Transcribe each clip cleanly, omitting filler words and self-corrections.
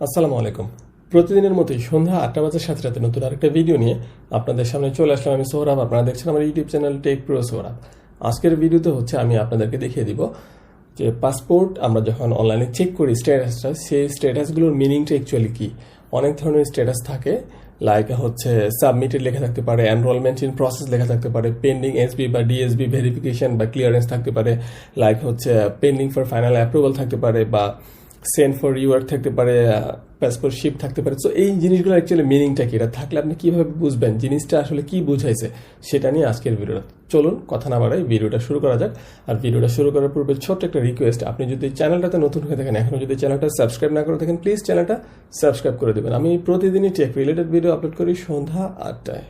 আসসালামু আলাইকুম। প্রতিদিনের মতোই সন্ধ্যা 8টা বাজার সাথে সাথে নতুন আরেকটা ভিডিও নিয়ে আপনাদের সামনে চলে আসলাম। আমি সোহরাব, আপনারা দেখছেন আমার YouTube channel take pro Sohrab. আজকের ভিডিওতে আমি আপনাদেরকে দেখিয়ে দিব যে পাসপোর্ট আমরা যখন অনলাইনে চেক করি স্ট্যাটাসটা, সেই স্ট্যাটাসগুলোর মিনিংটা অ্যাকচুয়ালি কি। অনেক ধরনের স্ট্যাটাস থাকে, লাইক সাবমিটেড লেখা থাকতে পারে, এনরোলমেন্ট ইন প্রসেস লেখা থাকতে পারে, পেন্ডিং এসবি বা ডিএসবি ভেরিফিকেশন বা ক্লিয়ারেন্স থাকতে পারে, like pending for final approval থাকতে পারে, বা সেন্ড ফর রিওয়ার্ড থাকতে পারে, পাসপোর্ট শিপ থাকতে পারে। তো এই জিনিসগুলো অ্যাকচুয়ালি মিনিংটা কি, এটা থাকলে আপনি কিভাবে বুঝবেন জিনিসটা আসলে কি বুঝাইছে, সেটা নিয়ে আজকের ভিডিওটা। চলুন কথা না বাড়াই ভিডিওটা শুরু করা যাক। আর ভিডিওটা শুরু করার পূর্বে ছোট্ট একটা রিকোয়েস্ট, আপনি যদি চ্যানেলটাতে নতুন হয়ে থাকেন, এখনো যদি চ্যানেলটা সাবস্ক্রাইব না করে থাকেন, প্লিজ চ্যানেলটা সাবস্ক্রাইব করে দেবেন। আমি প্রতিদিনই টেক রিলেটেড ভিডিও আপলোড করি সন্ধ্যা 8টায়।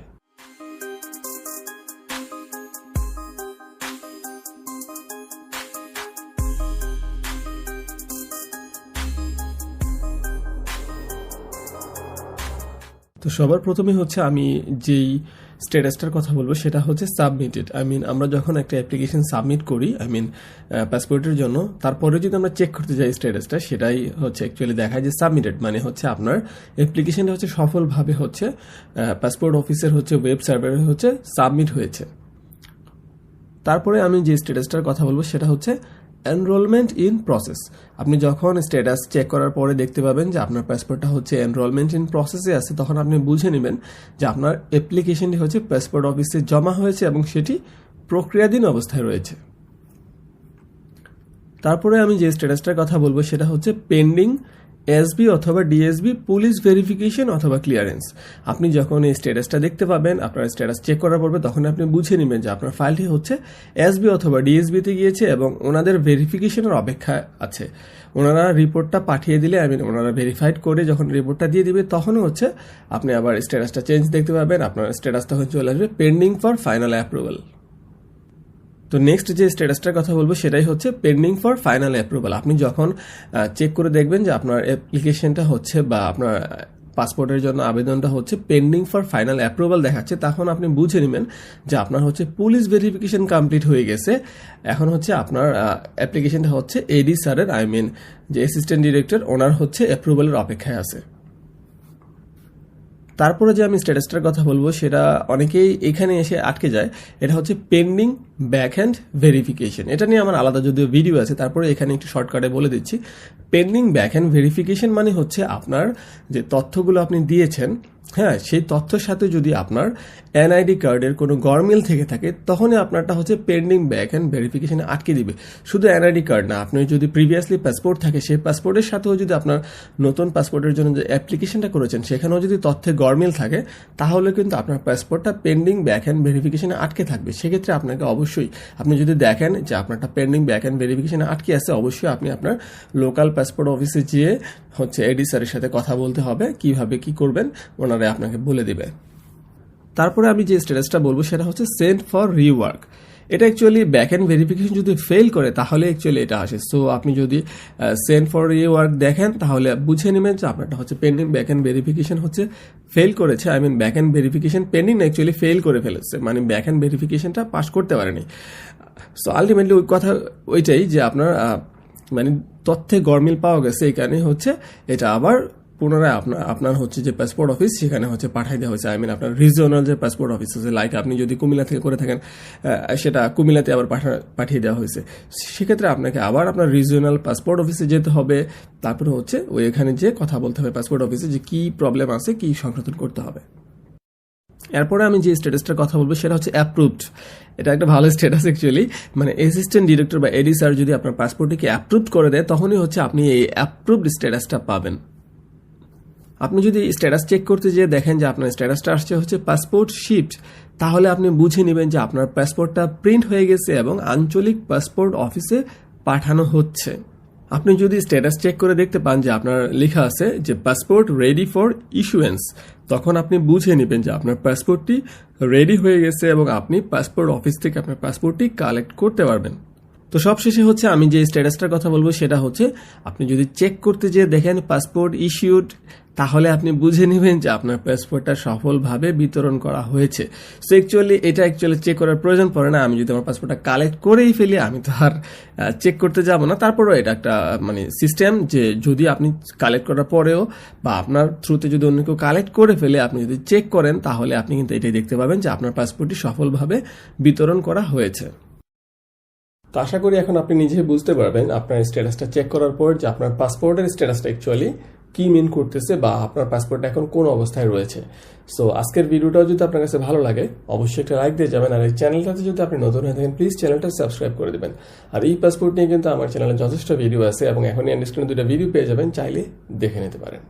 তো সবার প্রথমে আমি যেই স্ট্যাটাসটার কথা বলবো সেটা হচ্ছে সাবমিটেড। আমরা যখন একটা অ্যাপ্লিকেশন সাবমিট করি পাসপোর্টের জন্য, তারপরে যদি আমরা চেক করতে যাই স্ট্যাটাসটা, সেটাই অ্যাকচুয়ালি দেখায় যে সাবমিটেড, মানে আপনার অ্যাপ্লিকেশনটা সফলভাবে পাসপোর্ট অফিসের ওয়েব সার্ভারে সাবমিট হয়েছে। তারপরে আমি যে স্ট্যাটাসটার কথা বলবো সেটা এনরোলমেন্ট ইন প্রসেস। আপনি যখন স্ট্যাটাস চেক করার পরে দেখতে পাবেন যে আপনার পাসপোর্টটা এনরোলমেন্ট ইন প্রসেসে আছে, তখন আপনি বুঝে নেবেন যে আপনার অ্যাপ্লিকেশনটি পাসপোর্ট অফিসে জমা হয়েছে এবং সেটি প্রক্রিয়াধীন অবস্থায় রয়েছে। তারপরে আমি যে স্ট্যাটাসটার কথা বলবো সেটা পেন্ডিং এসবি অথবা ডিএসবি পুলিশ ভেরিফিকেশন অথবা ক্লিয়ারেন্স। আপনি যখন এই স্ট্যাটাসটা দেখতে পাবেন, আপনার স্ট্যাটাস চেক করার পর তখন আপনি বুঝে নেবেন যে আপনার ফাইলটি এসবি অথবা ডিএসবিতে গিয়েছে এবং ওনাদের ভেরিফিকেশনের অপেক্ষা আছে। ওনারা রিপোর্টটা পাঠিয়ে দিলে ওনারা ভেরিফাইড করে যখন রিপোর্টটা দিয়ে দিবে, তখনও আপনি আবার স্ট্যাটাসটা চেঞ্জ দেখতে পাবেন। আপনার স্ট্যাটাস তখন চলে আসবে পেন্ডিং ফর ফাইনাল অ্যাপ্রুভাল। তো নেক্সট যে স্ট্যাটাসটার কথা বলবো সেটাই পেন্ডিং ফর ফাইনাল অ্যাপ্রুভাল। আপনি যখন চেক করে দেখবেন যে আপনার অ্যাপ্লিকেশনটা বা আপনার পাসপোর্টের জন্য আবেদনটা পেন্ডিং ফর ফাইনাল অ্যাপ্রুভাল দেখাচ্ছে, তখন আপনি বুঝে নেবেন যে আপনার পুলিশ ভেরিফিকেশন কমপ্লিট হয়ে গেছে। এখন আপনার অ্যাপ্লিকেশনটা এডি স্যারের যে অ্যাসিস্ট্যান্ট ডিরেক্টর, ওনার অ্যাপ্রুভালের অপেক্ষায় আছে। তারপরে যে আমি স্ট্যাটাসটার কথা বলবো সেটা অনেকেই এখানে এসে আটকে যায়, এটা পেন্ডিং ব্যাক হ্যান্ড ভেরিফিকেশন। এটা নিয়ে আমার আলাদা যদিও ভিডিও আছে, তারপরে এখানে একটু শর্টকাটে বলে দিচ্ছি। পেন্ডিং ব্যাক হ্যান্ড ভেরিফিকেশন মানে আপনার যে তথ্যগুলো আপনি দিয়েছেন, সেই তথ্যের সাথে যদি আপনার এনআইডি কার্ডের কোনো গরমিল থেকে থাকে, তখনই আপনারটা পেন্ডিং ব্যাক হ্যান্ড ভেরিফিকেশনে আটকে দিবে। শুধু এনআইডি কার্ড না, আপনি যদি প্রিভিয়াসলি পাসপোর্ট থাকে, সেই পাসপোর্টের সাথেও যদি আপনার নতুন পাসপোর্টের জন্য যে অ্যাপ্লিকেশনটা করেছেন সেখানেও যদি তথ্যে গরমিল থাকে, তাহলে কিন্তু আপনার পাসপোর্টটা পেন্ডিং ব্যাক হ্যান্ড ভেরিফিকেশনে আটকে থাকবে। সেক্ষেত্রে আপনাকে অবশ্যই, আপনি যদি দেখেন যে আপনারটা পেন্ডিং ব্যাক হ্যান্ড ভেরিফিকেশনে আটকে আছে, অবশ্যই আপনি আপনার লোকাল পাসপোর্ট অফিসে গিয়ে এডি স্যারের সাথে কথা বলতে হবে, কিভাবে কি করবেন ওনারা আপনাকে বলে দিবে। তারপরে আমি যে স্ট্যাটাসটা বলবো সেটা সেন্ড ফর রিওয়ার্ক। এটা অ্যাকচুয়ালি ব্যাক এন্ড ভেরিফিকেশন যদি ফেল করে তাহলে অ্যাকচুয়ালি এটা আসে। সো আপনি যদি সেন্ড ফর রিওয়ার্ক দেখেন, তাহলে বুঝে নেবেন যে আপনারটা pending back end verification fail করেছে। ব্যাক এন্ড ভেরিফিকেশন পেন্ডিং না, অ্যাকচুয়ালি ফেল করে ফেলেছে, মানে ব্যাক এন্ড ভেরিফিকেশনটা পাস করতে পারেনি। সো আলটিমেটলি ওই কথা ওইটাই যে আপনার তথ্যে গরমিল পাওয়া গেছে, এই কারণে এটা আবার পুনরায় আপনার যে পাসপোর্ট অফিস সেখানে পাঠাই দেওয়া হয়েছে। আপনার রিজিওনাল যে পাসপোর্ট অফিস আছে, লাইক আপনি যদি কুমিল্লা থেকে করে থাকেন, সেটা কুমিল্লাতে আবার পাঠিয়ে দেওয়া হয়েছে। সেক্ষেত্রে আপনাকে আবার আপনার রিজিওনাল পাসপোর্ট অফিসে যেতে হবে, তারপরে ওই এখানে যে কথা বলতে হবে পাসপোর্ট অফিসে যে কি প্রবলেম আছে, কি সংশোধন করতে হবে। এরপরে আমি যে স্ট্যাটাসটার কথা বলবো সেটা অ্যাপ্রুভড। এটা একটা ভালো স্ট্যাটাস অ্যাকচুয়ালি, অ্যাসিস্ট্যান্ট ডিরেক্টর বা এডি স্যার যদি আপনার পাসপোর্টটিকে অ্যাপ্রুভ করে দেয়, তখনই আপনি এই অ্যাপ্রুভড স্ট্যাটাসটা পাবেন। আপনি যদি স্ট্যাটাস চেক করতে যেয়ে দেখেন যে আপনার স্ট্যাটাসটা আসছে পাসপোর্ট শিপড, তাহলে আপনি বুঝে নেবেন যে আপনার পাসপোর্টটা প্রিন্ট হয়ে গেছে এবং আঞ্চলিক পাসপোর্ট অফিসে পাঠানো হচ্ছে। আপনি যদি স্ট্যাটাস চেক করে দেখতে পান যে আপনার লেখা আছে যে পাসপোর্ট রেডি ফর ইস্যুয়েন্স, তখন আপনি বুঝে নেবেন যে আপনার পাসপোর্টটি রেডি হয়ে গেছে এবং আপনি পাসপোর্ট অফিস থেকে আপনার পাসপোর্টটি কালেক্ট করতে পারবেন। তো সবশেষে হচ্ছে আমি যে স্ট্যাটাসটার কথা বলবো সেটা হচ্ছে আপনি যদি চেক করতে যেয়ে দেখেন পাসপোর্ট ইস্যুড, তাহলে আপনি বুঝে নেবেন যে আপনার পাসপোর্টটা সফলভাবে বিতরণ করা হয়েছে। সো এটা অ্যাকচুয়ালি চেক করার প্রয়োজন পড়ে না। আমি যদি আমার পাসপোর্টটা কালেক্ট করেই ফেলি, আমি তো আর চেক করতে যাব না। তারপরেও এটা একটা মানে সিস্টেম যে যদি আপনি কালেক্ট করার পরেও বা আপনার থ্রুতে যদি অন্য কেউ কালেক্ট করে ফেলে, আপনি যদি চেক করেন তাহলে আপনি কিন্তু এটাই দেখতে পাবেন যে আপনার পাসপোর্টটি সফলভাবে বিতরণ করা হয়েছে। তো আশা করি এখন আপনি নিজেই বুঝতে পারবেন আপনার স্ট্যাটাসটা চেক করার পর যে আপনার পাসপোর্টের স্ট্যাটাসটা অ্যাকচুয়ালি কি মিন করতেছে বা আপনার পাসপোর্টটা এখন কোন অবস্থায় রয়েছে। সো আজকের ভিডিওটাও যদি আপনার কাছে ভালো লাগে অবশ্যই একটা লাইক দিয়ে যাবেন, আর এই চ্যানেলটাতে যদি আপনি নতুন হয়ে থাকেন প্লিজ চ্যানেলটা সাবস্ক্রাইব করে দেবেন। আর এই পাসপোর্ট নিয়ে কিন্তু আমার চ্যানেলে যথেষ্ট ভিডিও আছে এবং এখনই স্ক্রিনে 2টা ভিডিও পেয়ে যাবেন, চাইলে দেখে নিতে পারেন।